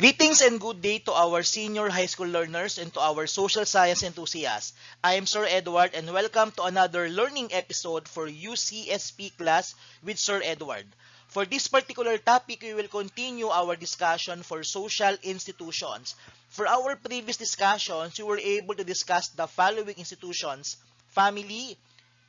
Greetings and good day to our senior high school learners and to our social science enthusiasts. I am Sir Edward and welcome to another learning episode for UCSP class with Sir Edward. For this particular topic, we will continue our discussion for social institutions. For our previous discussions, we were able to discuss the following institutions: family,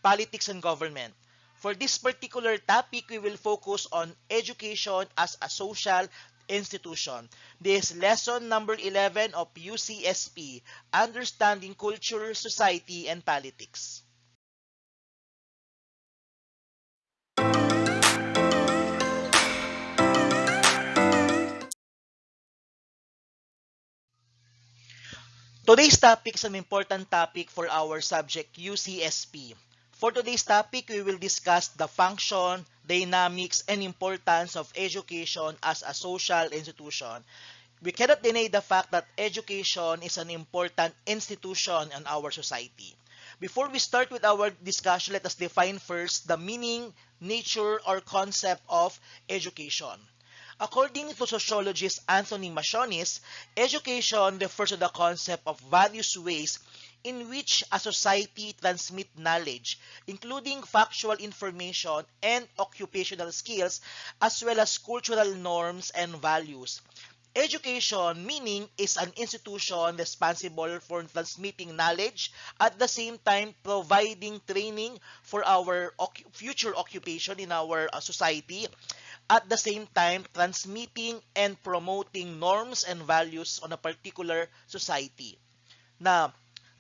politics, and government. For this particular topic, we will focus on education as a social institution. This is lesson number 11 of UCSP, Understanding Culture, Society, and Politics. Today's topic is an important topic for our subject UCSP. For today's topic, we will discuss the function, dynamics, and importance of education as a social institution. We cannot deny the fact that education is an important institution in our society. Before we start with our discussion, let us define first the meaning, nature, or concept of education. According to sociologist Anthony Mashonis, education refers to the concept of various ways in which a society transmits knowledge, including factual information and occupational skills, as well as cultural norms and values. Education, meaning, is an institution responsible for transmitting knowledge, at the same time providing training for our future occupation in our society, at the same time transmitting and promoting norms and values on a particular society. Now,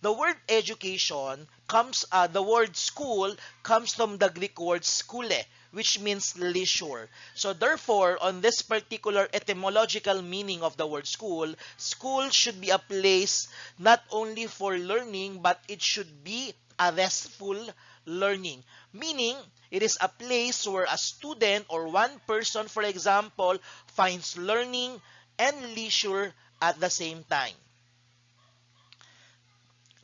the word education the word school comes from the Greek word skule, which means leisure. So therefore, on this particular etymological meaning of the word school, school should be a place not only for learning, but it should be a restful learning. Meaning, it is a place where a student or one person, for example, finds learning and leisure at the same time.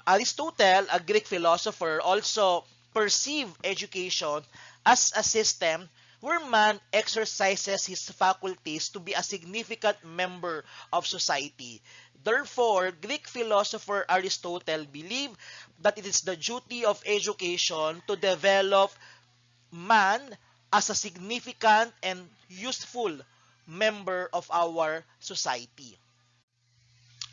Aristotle, a Greek philosopher, also perceived education as a system where man exercises his faculties to be a significant member of society. Therefore, Greek philosopher Aristotle believed that it is the duty of education to develop man as a significant and useful member of our society.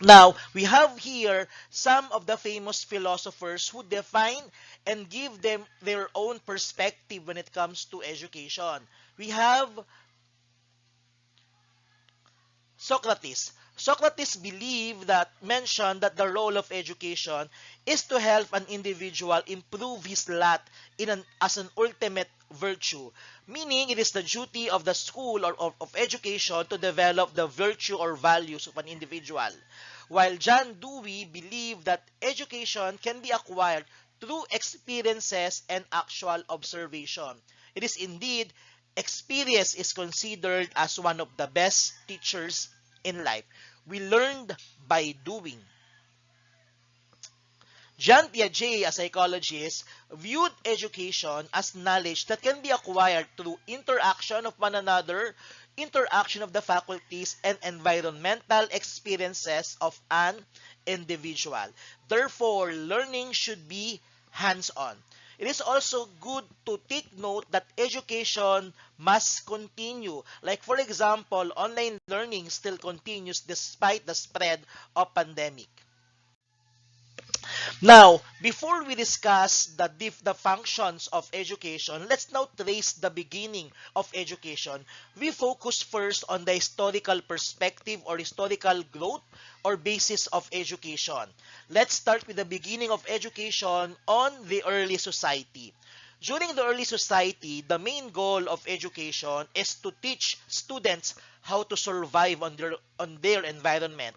Now, we have here some of the famous philosophers who define and give them their own perspective when it comes to education. We have Socrates. Socrates mentioned that the role of education is to help an individual improve his lot as an ultimate virtue, meaning it is the duty of the school or of education to develop the virtue or values of an individual. While John Dewey believed that education can be acquired through experiences and actual observation. It is indeed experience is considered as one of the best teachers in life. We learned by doing. Jean Piaget, a psychologist, viewed education as knowledge that can be acquired through interaction of one another, interaction of the faculties, and environmental experiences of an individual. Therefore, learning should be hands-on. It is also good to take note that education must continue. Like for example, online learning still continues despite the spread of pandemic. Now, before we discuss the functions of education, let's now trace the beginning of education. We focus first on the historical perspective or historical growth or basis of education. Let's start with the beginning of education on the early society. During the early society, the main goal of education is to teach students how to survive on their environment.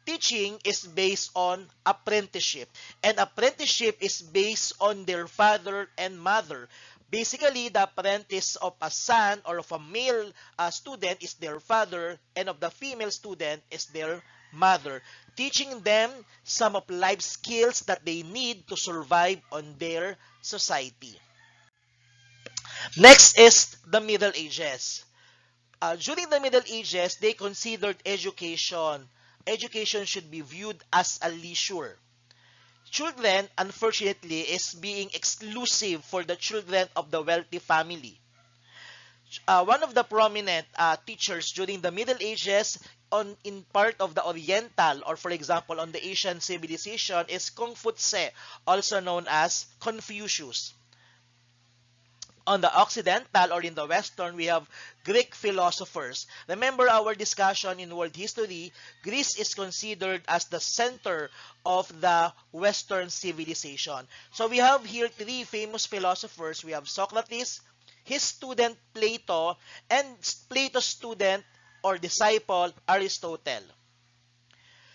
Teaching is based on apprenticeship, and apprenticeship is based on their father and mother. Basically, the apprentice of a son or of a male student is their father, and of the female student is their mother, teaching them some of life skills that they need to survive on their society. Next is the Middle Ages. During the Middle Ages, they considered education should be viewed as a leisure. Children, unfortunately, is being exclusive for the children of the wealthy family. One of the prominent teachers during the Middle Ages in part of the Oriental, or for example on the Asian civilization, is Kung Fu Tse, also known as Confucius. On the Occidental or in the Western, we have Greek philosophers. Remember our discussion in world history, Greece is considered as the center of the Western civilization. So we have here three famous philosophers. We have Socrates, his student Plato, and Plato's student or disciple Aristotle.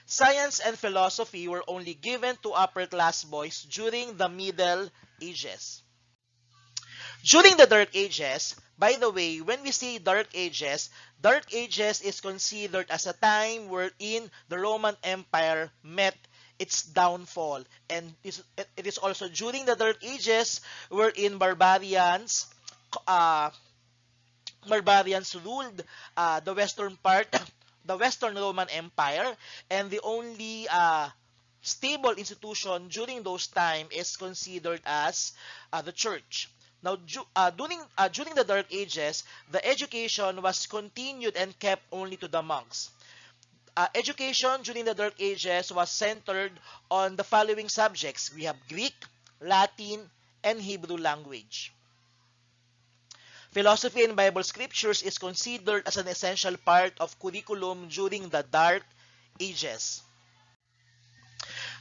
Science and philosophy were only given to upper class boys during the Middle Ages. During the Dark Ages, by the way, when we say Dark Ages is considered as a time wherein the Roman Empire met its downfall. And it is also during the Dark Ages wherein uh, barbarians ruled the western part, the Western Roman Empire, and the only stable institution during those time is considered as the church. Now, during the Dark Ages, the education was continued and kept only to the monks. Education during the Dark Ages was centered on the following subjects. We have Greek, Latin, and Hebrew language. Philosophy and Bible scriptures is considered as an essential part of curriculum during the Dark Ages.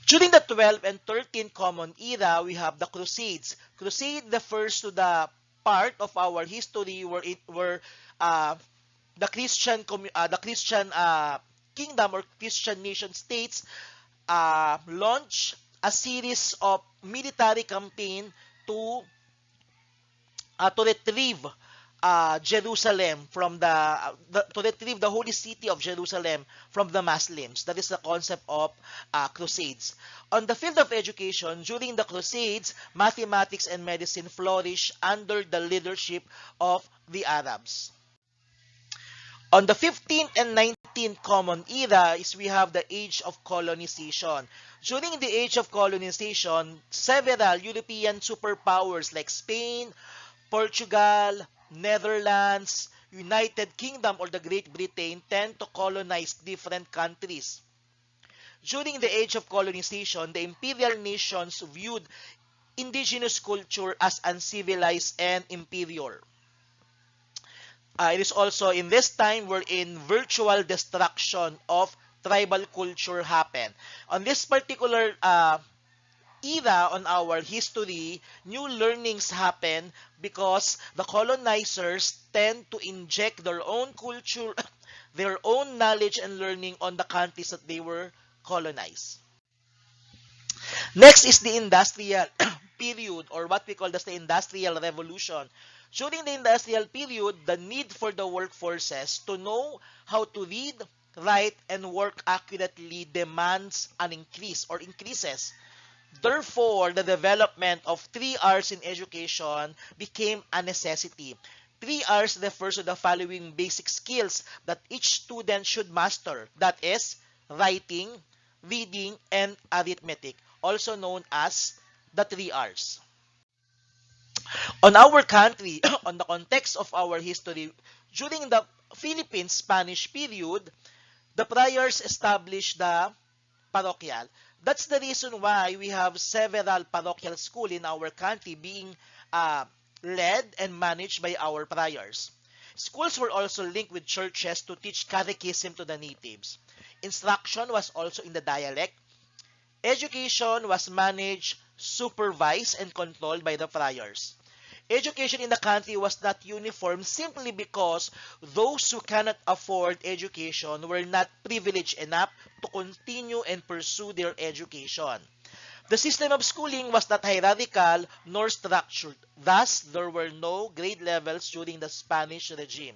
During the 12th and 13th Common Era, we have the Crusades. Crusade refers to the part of our history where the Christian kingdom or Christian nation states launch a series of military campaign to retrieve Jerusalem from to retrieve the holy city of Jerusalem from the Muslims. That is the concept of crusades. On the field of education, during the crusades, mathematics and medicine flourished under the leadership of the Arabs. On the 15th and 19th Common Era is we have the Age of Colonization. During the Age of Colonization, several European superpowers like Spain, Portugal, Netherlands, United Kingdom, or the Great Britain tend to colonize different countries. During the age of colonization, the imperial nations viewed indigenous culture as uncivilized and inferior. It is also in this time wherein virtual destruction of tribal culture happened. On this particular era on our history, new learnings happen because the colonizers tend to inject their own culture, their own knowledge and learning on the countries that they were colonized. Next is the industrial period, or what we call as the industrial revolution. During the industrial period, the need for the workforces to know how to read, write, and work accurately demands an increase or increases. Therefore, the development of 3 R's in education became a necessity. 3 R's refers to the following basic skills that each student should master. That is, writing, reading, and arithmetic, also known as the 3 R's. On our country, on the context of our history, during the Philippine Spanish period, the priors established the parochial. That's the reason why we have several parochial schools in our country being led and managed by our priors. Schools were also linked with churches to teach catechism to the natives. Instruction was also in the dialect. Education was managed, supervised, and controlled by the friars. Education in the country was not uniform simply because those who cannot afford education were not privileged enough to continue and pursue their education. The system of schooling was not hierarchical nor structured. Thus, there were no grade levels during the Spanish regime.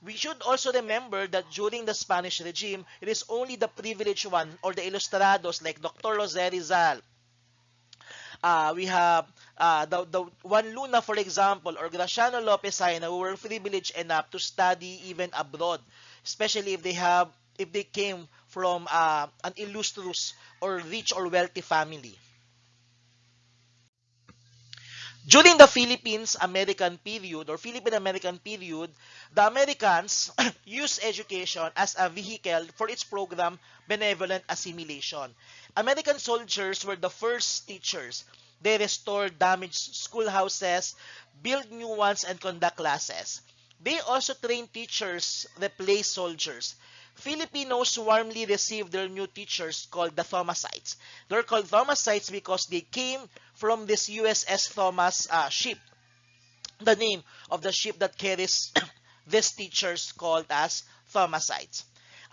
We should also remember that during the Spanish regime, it is only the privileged one or the ilustrados like Dr. Jose Rizal, We have the one Luna, for example, or Graciano Lopez Saina, who were privileged enough to study even abroad, especially if they came from an illustrious or rich or wealthy family. During the Philippines-American period or Philippine-American period, the Americans used education as a vehicle for its program benevolent assimilation. American soldiers were the first teachers. They restored damaged schoolhouses, built new ones, and conduct classes. They also trained teachers, replaced soldiers. Filipinos warmly received their new teachers called the Thomasites. They're called Thomasites because they came from this USS Thomas ship, the name of the ship that carries these teachers called as Thomasites.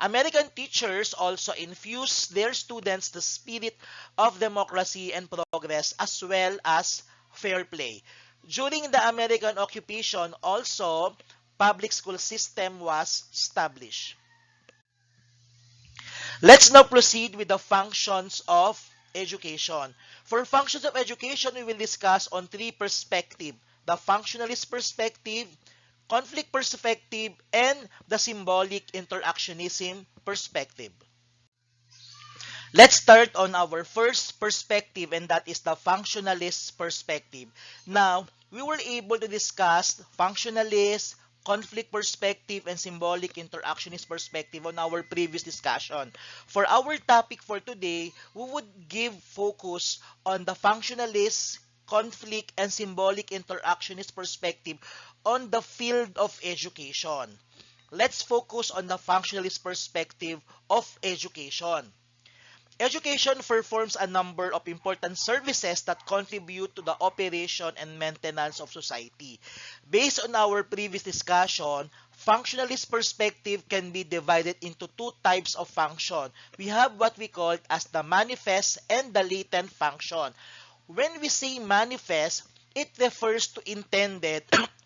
American teachers also infused their students the spirit of democracy and progress as well as fair play. During the American occupation also, public school system was established. Let's now proceed with the functions of education. For functions of education, we will discuss on three perspectives: the functionalist perspective, conflict perspective, and the symbolic interactionism perspective. Let's start on our first perspective, and that is the functionalist perspective. Now, we were able to discuss functionalist, conflict perspective, and symbolic interactionist perspective on our previous discussion. For our topic for today, we would give focus on the functionalist, conflict, and symbolic interactionist perspective on the field of education. Let's focus on the functionalist perspective of education. Education performs a number of important services that contribute to the operation and maintenance of society. Based on our previous discussion, functionalist perspective can be divided into two types of function. We have what we call as the manifest and the latent function. When we say manifest, it refers to intended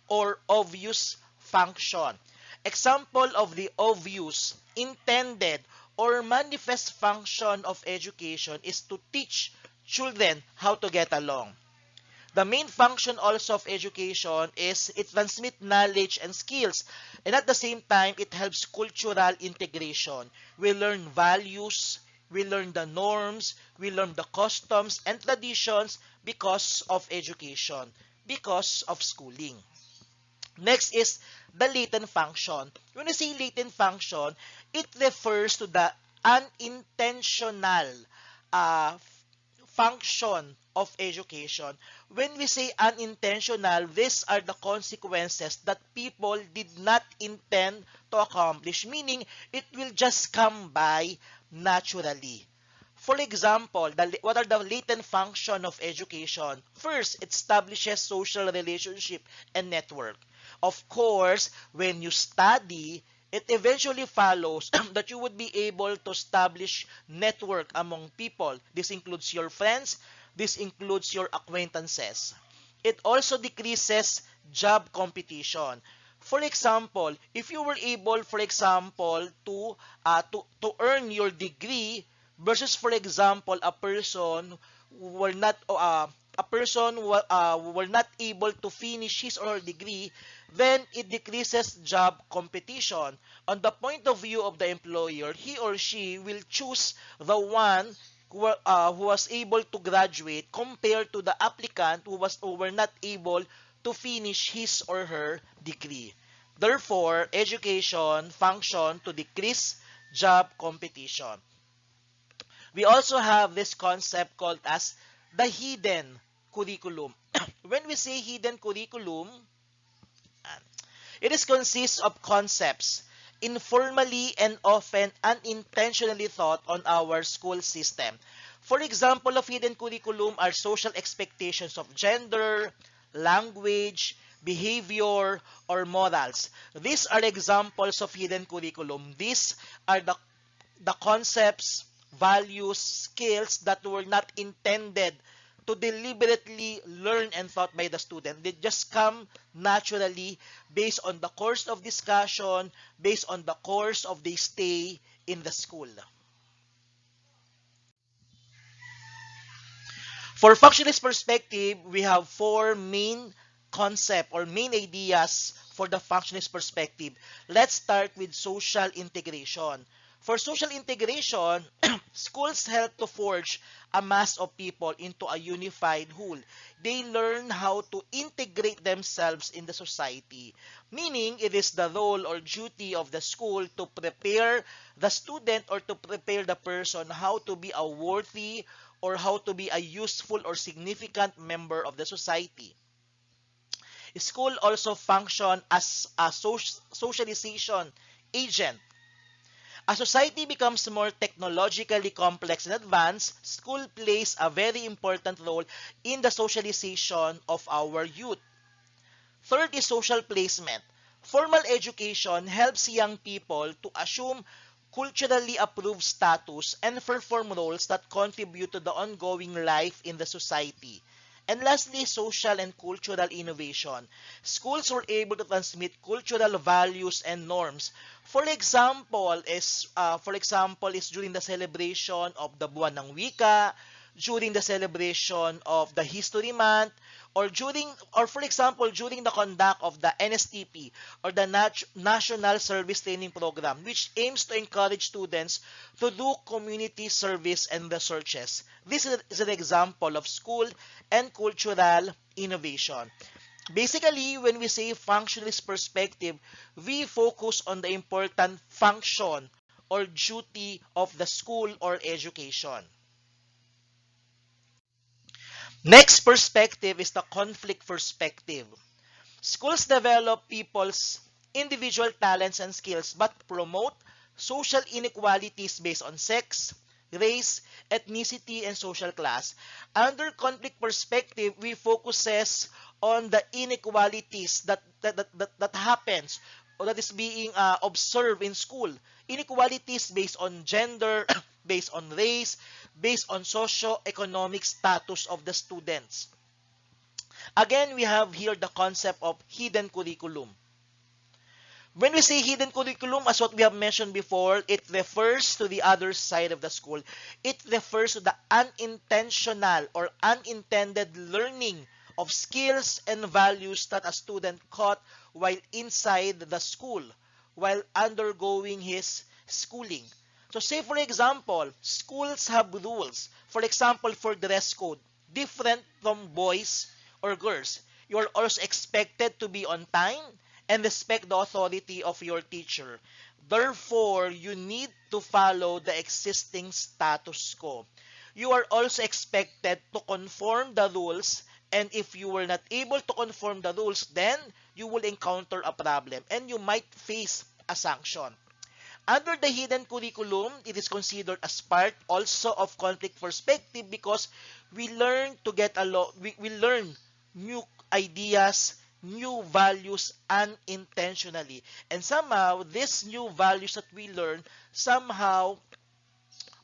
or obvious function. Example of the obvious, intended, or manifest function of education is to teach children how to get along. The main function also of education is it transmits knowledge and skills, and at the same time it helps cultural integration. We learn values, we learn the norms, we learn the customs and traditions because of education, because of schooling. Next is the latent function. When we say latent function, it refers to the unintentional uh, function of education. When we say unintentional, these are the consequences that people did not intend to accomplish, meaning it will just come by naturally. For example, what are the latent function of education? First, it establishes social relationship and network. Of course, when you study, it eventually follows that you would be able to establish network among people. This includes your friends, this includes your acquaintances. It also decreases job competition. For example, if you were able, for example, to earn your degree versus, for example, a person were not able to finish his or her degree, then it decreases job competition. On the point of view of the employer, he or she will choose the one who was able to graduate compared to the applicant who were not able to finish his or her degree. Therefore, education function to decrease job competition. We also have this concept called as the hidden curriculum. When we say hidden curriculum, it is consists of concepts informally and often unintentionally taught on our school system. For example of hidden curriculum are social expectations of gender, language, behavior, or morals. These are examples of hidden curriculum. These are the concepts, values, skills that were not intended to deliberately learn and taught by the student. They just come naturally based on the course of discussion, based on the course of the stay in the school. For functionalist perspective, we have four main concept or main ideas for the functionalist perspective. Let's start with social integration. For social integration, schools help to forge a mass of people into a unified whole. They learn how to integrate themselves in the society, meaning it is the role or duty of the school to prepare the student or to prepare the person how to be a worthy or how to be a useful or significant member of the society. School also function as a socialization agent. As society becomes more technologically complex and advanced, school plays a very important role in the socialization of our youth. Third is social placement. Formal education helps young people to assume culturally approved status and perform roles that contribute to the ongoing life in the society. And lastly, social and cultural innovation. Schools were able to transmit cultural values and norms. For example, is during the celebration of the Buwan ng Wika, during the celebration of the History Month, or for example during the conduct of the NSTP or the National Service Training Program, which aims to encourage students to do community service and researches. This is an example of school and cultural innovation. Basically, when we say functionalist perspective, we focus on the important function or duty of the school or education. Next perspective is the conflict perspective. Schools develop people's individual talents and skills but promote social inequalities based on sex, race, ethnicity, and social class. Under conflict perspective, we focuses on the inequalities that happens or that is being observed in school. Inequalities based on gender, based on race, based on socio-economic status of the students. Again, we have here the concept of hidden curriculum. When we say hidden curriculum, as what we have mentioned before, it refers to the other side of the school. It refers to the unintentional or unintended learning of skills and values that a student caught while inside the school, while undergoing his schooling. So say for example, schools have rules. For example, for dress code, different from boys or girls. You are also expected to be on time and respect the authority of your teacher. Therefore, you need to follow the existing status quo. You are also expected to conform the rules, and if you were not able to conform the rules, then you will encounter a problem and you might face a sanction. Under the hidden curriculum, it is considered as part also of conflict perspective because we learn to get along, we learn new ideas, new values unintentionally. And somehow, these new values that we learn somehow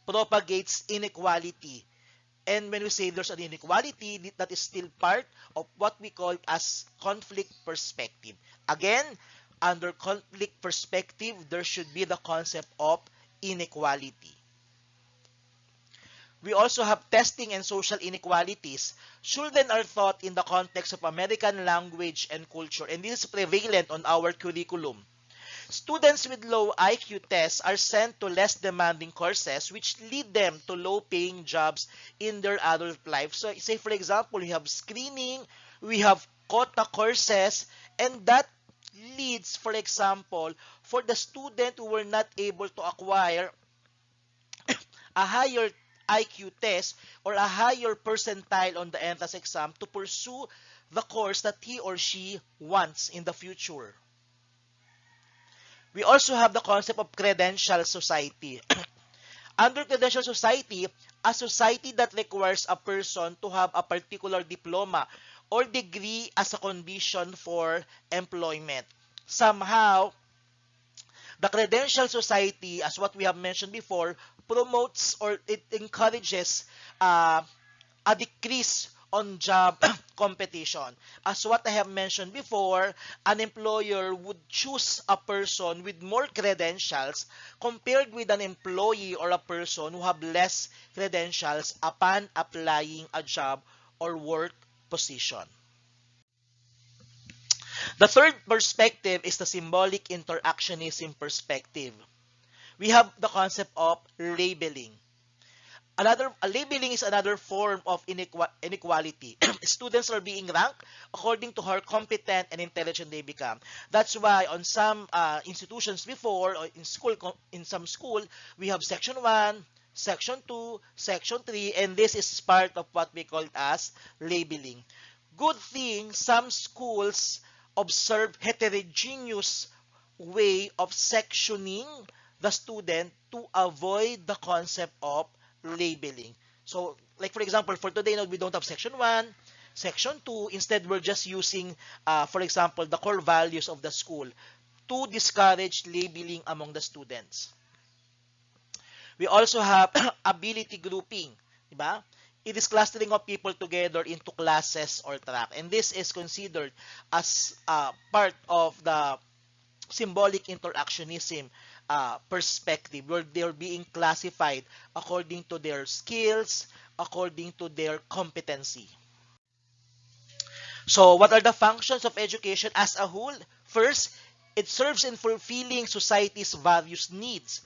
propagates inequality. And when we say there's an inequality, that is still part of what we call as conflict perspective. Again, under conflict perspective, there should be the concept of inequality. We also have testing and social inequalities. Children are taught in the context of American language and culture, and this is prevalent on our curriculum. Students with low IQ tests are sent to less demanding courses, which lead them to low-paying jobs in their adult life. So, say for example, we have screening, we have quota courses, and that leads, for example, for the student who were not able to acquire a higher IQ test or a higher percentile on the entrance exam to pursue the course that he or she wants in the future. We also have the concept of credential society. Under credential society, a society that requires a person to have a particular diploma or degree as a condition for employment. Somehow, the credential society, as what we have mentioned before, promotes or it encourages a decrease on job competition. As what I have mentioned before, an employer would choose a person with more credentials compared with an employee or a person who have less credentials upon applying a job or work position. The third perspective is the symbolic interactionism perspective. We have the concept of labeling. Labeling is another form of inequality. Students are being ranked according to how competent and intelligent they become. That's why on some institutions before, or in some school, we have section 1, section 2, section 3, and this is part of what we call as labeling. Good thing some schools observe heterogeneous way of sectioning the student to avoid the concept of labeling. So, like for example, for today, we don't have section 1, section 2. Instead, we're just using, for example, the core values of the school to discourage labeling among the students. We also have ability grouping, diba? It is clustering of people together into classes or track. And this is considered as part of the symbolic interactionism perspective, where they're being classified according to their skills, according to their competency. So, what are the functions of education as a whole? First, it serves in fulfilling society's various needs.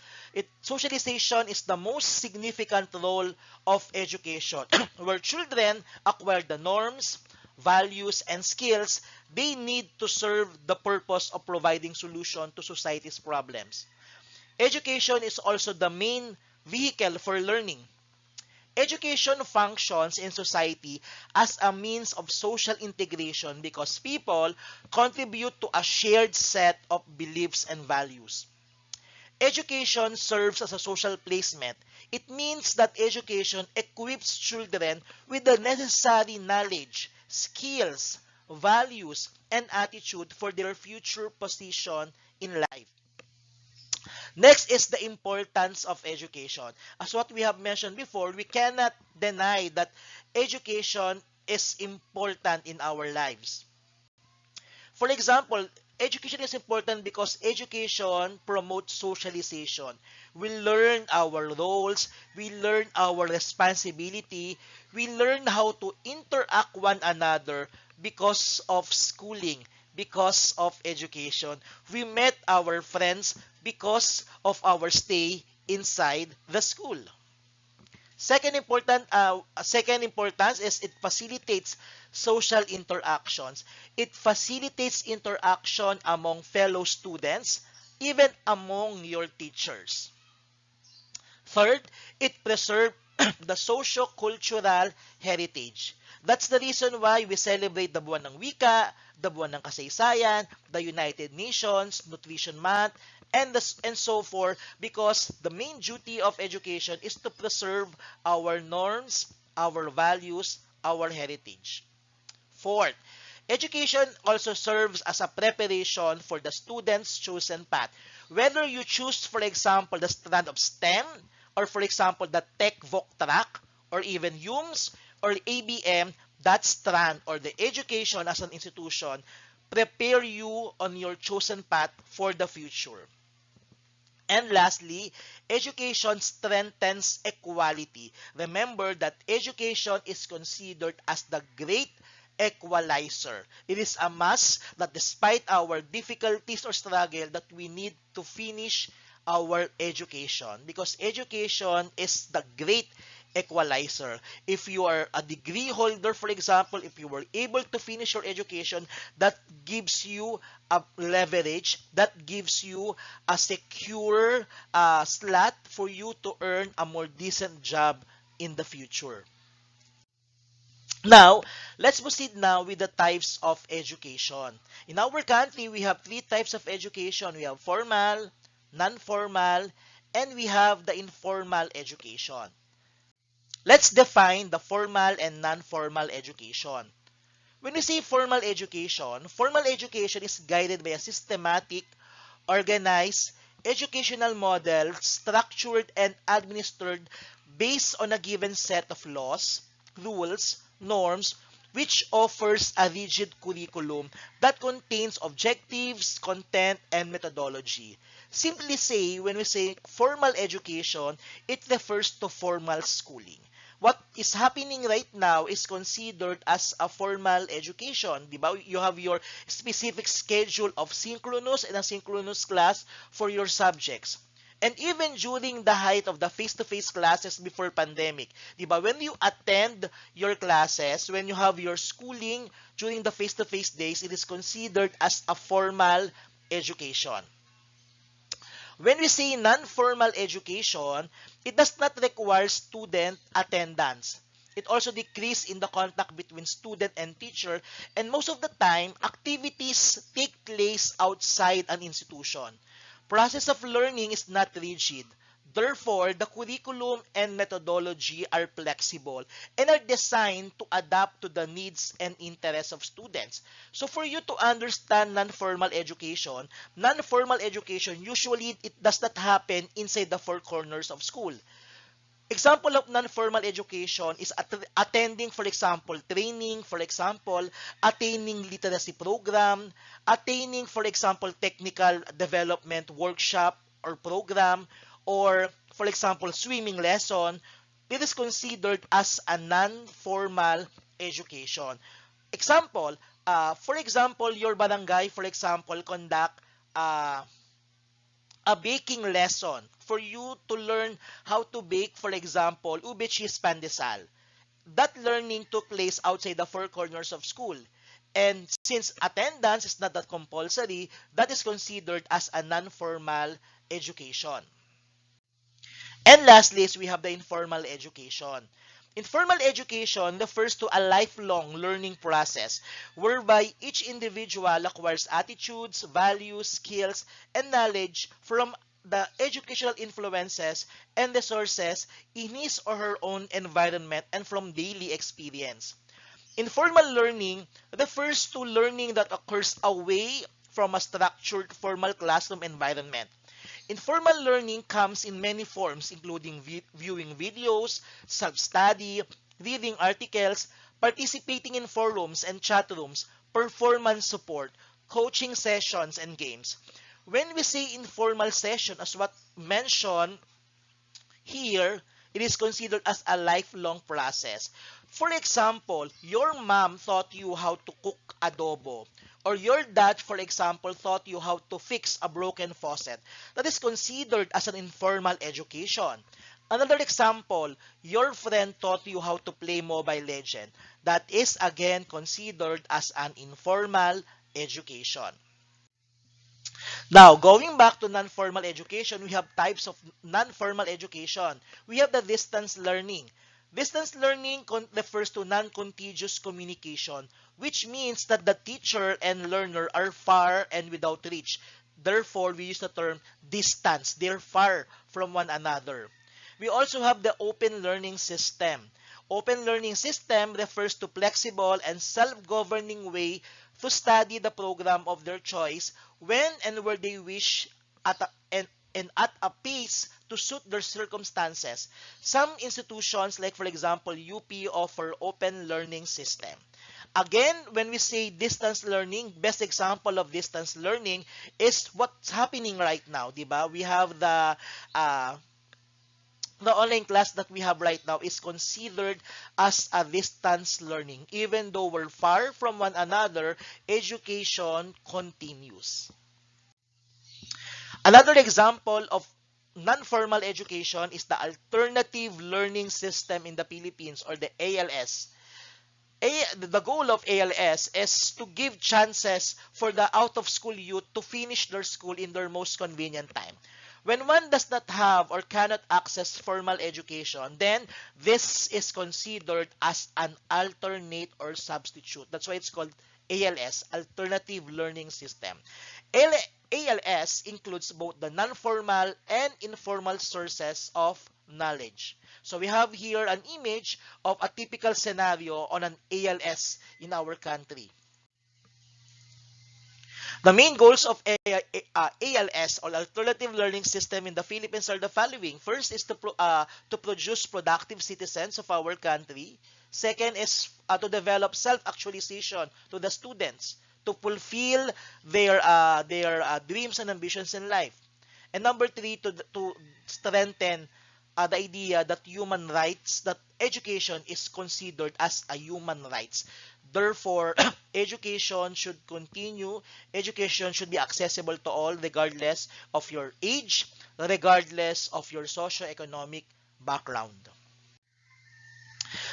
Socialization is the most significant role of education, where children acquire the norms, values, and skills they need to serve the purpose of providing solution to society's problems. Education is also the main vehicle for learning. Education functions in society as a means of social integration because people contribute to a shared set of beliefs and values. Education serves as a social placement. It means that education equips children with the necessary knowledge, skills, values, and attitude for their future position in life. Next is the importance of education. As what we have mentioned before, we cannot deny that education is important in our lives. For example, education is important because education promotes socialization. We learn our roles, we learn our responsibility, we learn how to interact one another because of schooling, because of education. We met our friends because of our stay inside the school. Second importance is it facilitates social interactions. It facilitates interaction among fellow students, even among your teachers. Third, it preserves the socio-cultural heritage. That's the reason why we celebrate the Buwan ng Wika, the Buwan ng Kasaysayan, the United Nations, Nutrition Month, and so forth, because the main duty of education is to preserve our norms, our values, our heritage. Fourth, education also serves as a preparation for the student's chosen path. Whether you choose, for example, the strand of STEM, or for example, the Tech Voc track, or even UMS, or ABM, that strand or the education as an institution prepare you on your chosen path for the future. And lastly, education strengthens equality. Remember that education is considered as the great equalizer. It is a must that despite our difficulties or struggle that we need to finish our education, because education is the great equalizer. If you are a degree holder, for example, if you were able to finish your education, that gives you a leverage, that gives you a secure slot for you to earn a more decent job in the future. Now, let's proceed now with the types of education. In our country, we have three types of education. We have formal, non-formal, and we have the informal education. Let's define the formal and non-formal education. When we say formal education is guided by a systematic, organized, educational model structured and administered based on a given set of laws, rules, norms, which offers a rigid curriculum that contains objectives, content, and methodology. Simply say, when we say formal education, it refers to formal schooling. What is happening right now is considered as a formal education. Diba? You have your specific schedule of synchronous and asynchronous class for your subjects. And even during the height of the face-to-face classes before pandemic, diba? When you attend your classes, when you have your schooling during the face-to-face days, it is considered as a formal education. When we say non-formal education, it does not require student attendance. It also decreases in the contact between student and teacher, and most of the time, activities take place outside an institution. Process of learning is not rigid. Therefore, the curriculum and methodology are flexible and are designed to adapt to the needs and interests of students. So for you to understand non-formal education usually it does not happen inside the four corners of school. Example of non-formal education is attending, for example, training, for example, attaining literacy program, attaining, for example, technical development workshop or program, or, for example, swimming lesson. It is considered as a non-formal education. Example, for example, your barangay, for example, conduct uh, a baking lesson for you to learn how to bake, for example, ube cheese pandesal. That learning took place outside the four corners of school. And since attendance is not that compulsory, that is considered as a non-formal education. And lastly is we have the informal education. Informal education refers to a lifelong learning process whereby each individual acquires attitudes, values, skills, and knowledge from the educational influences and resources in his or her own environment and from daily experience. Informal learning refers to learning that occurs away from a structured formal classroom environment. Informal learning comes in many forms, including viewing videos, self-study, reading articles, participating in forums and chat rooms, performance support, coaching sessions, and games. When we say informal session, as what mentioned here, it is considered as a lifelong process. For example, your mom taught you how to cook adobo, or your dad, for example, taught you how to fix a broken faucet. That is considered as an informal education. Another example, your friend taught you how to play Mobile Legend. That is again considered as an informal education. Now, going back to non-formal education, we have types of non-formal education. We have the distance learning. Distance learning refers to non-contiguous communication, which means that the teacher and learner are far and without reach. Therefore, we use the term distance. They're far from one another. We also have the open learning system. Open learning system refers to flexible and self-governing way to study the program of their choice when and where they wish and at a pace to suit their circumstances. Some institutions, like for example UP, offer open learning system. Again, when we say distance learning, best example of distance learning is what's happening right now, diba? We have uh, the online class that we have right now is considered as a distance learning. Even though we're far from one another, education continues. Another example of non-formal education is the alternative learning system in the Philippines, or the ALS. The goal of ALS is to give chances for the out-of-school youth to finish their school in their most convenient time. When one does not have or cannot access formal education, then this is considered as an alternate or substitute. That's why it's called ALS, Alternative Learning System. ALS includes both the non-formal and informal sources of knowledge. So we have here an image of a typical scenario on an ALS in our country. The main goals of ALS, or Alternative Learning System in the Philippines, are the following. First is to produce productive citizens of our country. Second is to develop self-actualization to the students to fulfill their dreams and ambitions in life. And number three, to strengthen the idea that human rights, that education is considered as a human rights. Therefore, education should continue. Education should be accessible to all regardless of your age, regardless of your socio-economic background.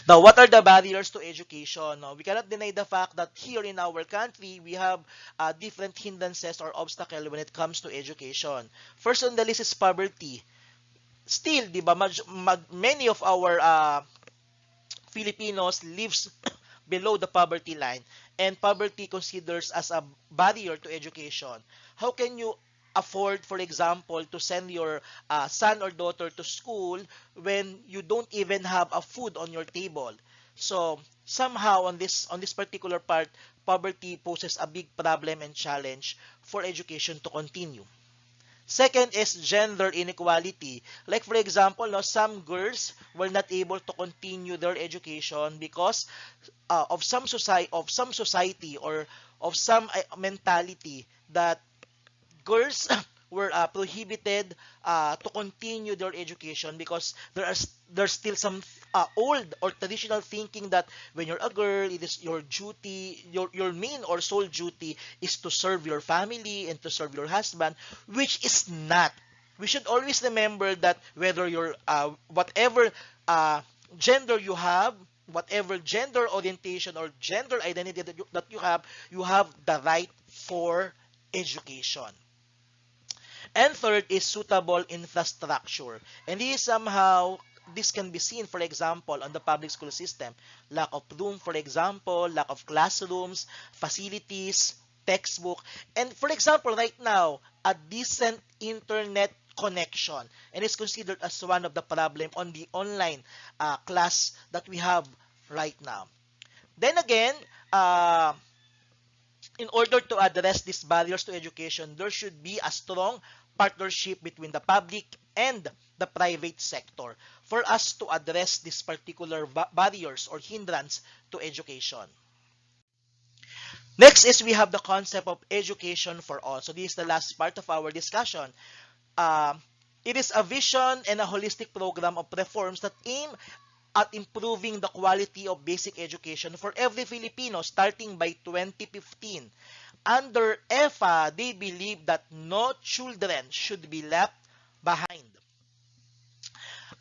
Now, what are the barriers to education? Now, we cannot deny the fact that here in our country, we have different hindrances or obstacles when it comes to education. First on the list is poverty. Still, di ba, many of our Filipinos lives below the poverty line, and poverty considers as a barrier to education. How can you afford, for example, to send your son or daughter to school when you don't even have a food on your table? So somehow on this particular part, poverty poses a big problem and challenge for education to continue. Second is gender inequality. Like for example, no, some girls were not able to continue their education because of some society or of some mentality that girls were prohibited to continue their education because there's still some old or traditional thinking that when you're a girl, it is your duty, your main or sole duty is to serve your family and to serve your husband, which is not. We should always remember that whether you're whatever gender you have, whatever gender orientation or gender identity you have the right for education. And third is suitable infrastructure. And this can be seen, for example, on the public school system. Lack of room, for example, lack of classrooms, facilities, textbook. And for example, right now, a decent internet connection. And it's considered as one of the problem on the online class that we have right now. Then again, uh, in order to address these barriers to education, there should be a strong partnership between the public and the private sector for us to address these particular barriers or hindrance to education. Next is we have the concept of education for all. So this is the last part of our discussion. Uh, it is a vision and a holistic program of reforms that aim at improving the quality of basic education for every Filipino starting by 2015. Under EFA, they believe that no children should be left behind.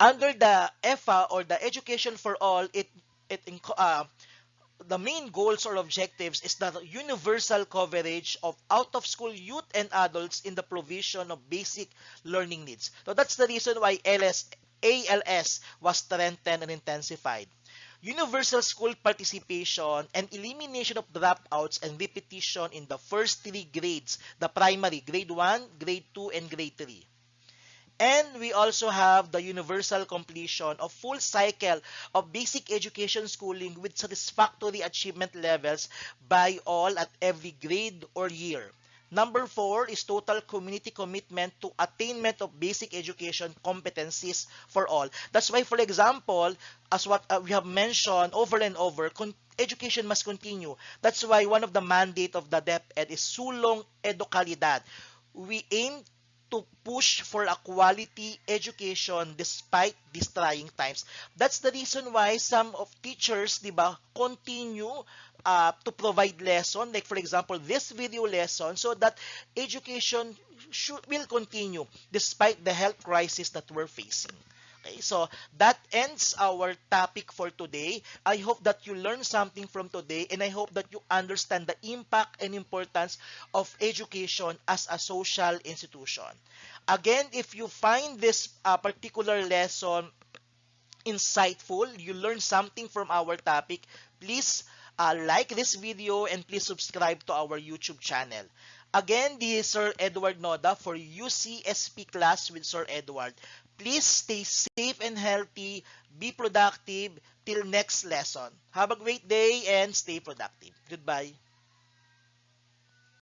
Under the EFA or the Education for All, the main goals or objectives is the universal coverage of out-of-school youth and adults in the provision of basic learning needs. So that's the reason why ALS was strengthened and intensified. Universal school participation and elimination of dropouts and repetition in the first three grades, the primary, grade 1, grade 2, and grade 3. And we also have the universal completion of full cycle of basic education schooling with satisfactory achievement levels by all at every grade or year. Number 4 is total community commitment to attainment of basic education competencies for all. That's why, for example, as what we have mentioned over and over, education must continue. That's why one of the mandate of the DepEd is sulong edukalidad. We aim to push for a quality education despite these trying times. That's the reason why some of teachers, di ba, continue to provide lesson, like for example, this video lesson, so that education will continue despite the health crisis that we're facing. Okay, so that ends our topic for today. I hope that you learned something from today, and I hope that you understand the impact and importance of education as a social institution. Again, if you find this particular lesson insightful, you learn something from our topic, please like this video and please subscribe to our YouTube channel. Again, this is Sir Edward Noda for UCSP class with Sir Edward. Please stay safe and healthy, be productive till next lesson. Have a great day and stay productive. Goodbye.